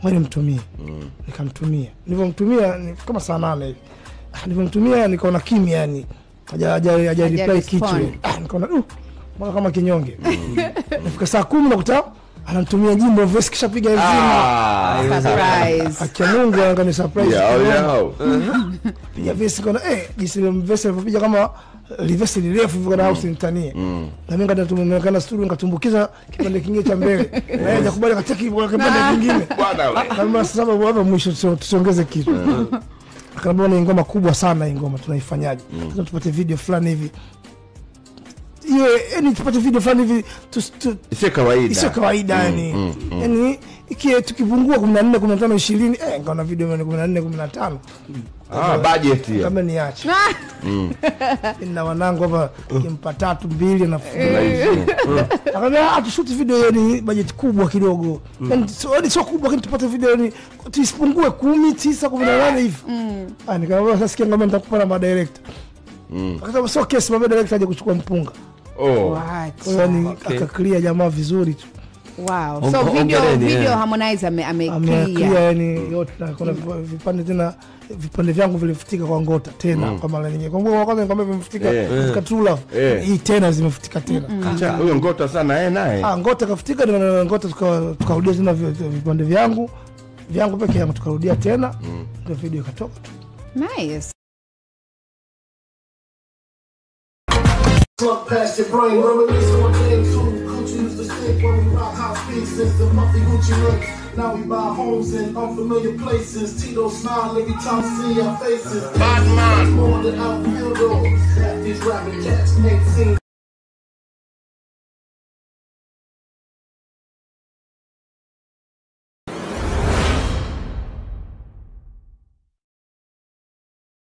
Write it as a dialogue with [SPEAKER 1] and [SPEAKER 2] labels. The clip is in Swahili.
[SPEAKER 1] Wewe mtumie. Nikamtumia. Nilipomtumia kama saa 8 hivi. Nilipomtumia nikaona kimya yani. Haja reply kitu. Nikaona mbona kama kinyonge. Nifika saa 10 nakuta ananitumia jimbo voice kisha piga nzima.
[SPEAKER 2] Surprise.
[SPEAKER 1] Acha Mungu angani surprise. Piga voice kana jinsi voice alipopiga kama reverse refu hivyo kana house nitanie. Na mimi ngata tumemekana studio ngatumbukiza kipande kingine cha mbele. Na yeye akubali akacheki kwa kipande kingine. Bwana kama sababu hapa mwisho tusiongeze kitu. Akaniambia ni ngoma kubwa sana hii ngoma tunaifanyaje? Sasa tupate video fulani hivi. Yaani tupate video fulani hivi
[SPEAKER 3] sio kawaida.
[SPEAKER 1] Sio kawaida yani. Yaani tukipungua 14 15 20 ngaona video 14 15.
[SPEAKER 3] Budget hiyo.
[SPEAKER 1] Kama niache. Nina wanangu hapa kimpa 3 2 na akaniambia tushoot video ni budget kubwa kidogo. Yaani sio kubwa lakini tupate video ni tusipungue 10 9 18 hivi. Nikamwambia sasa sikia ngoma nitakupa na director. Akasema sio kesi baba director aje kuchukua mpunga. Yani akaclear jamaa vizuri tu.
[SPEAKER 2] Wow. So video Harmonize ameclear
[SPEAKER 1] yani yote kuna vipande tena vipande vyangu vilifutika kwa Ngota tena kwa mara nyingine. Kwa sababu kwanza nikwambia vimefutika katika True Love. Hii tena zimefutika tena.
[SPEAKER 3] Acha huyo Ngota sana naye.
[SPEAKER 1] Ngota kafutika na Ngota tukarudia tena vipande vyangu peke yangu tukarudia tena ndio video ikatoka tu.
[SPEAKER 2] Nice.
[SPEAKER 4] Slug past your brain, reminisce on J2. Gucci used to stick when we rock hot speaks since the Muffy Gucci links. Now we buy homes in unfamiliar places. Tito smile every time see our faces. Bad man. More than outfield doors. Half these rapping cats ain't seen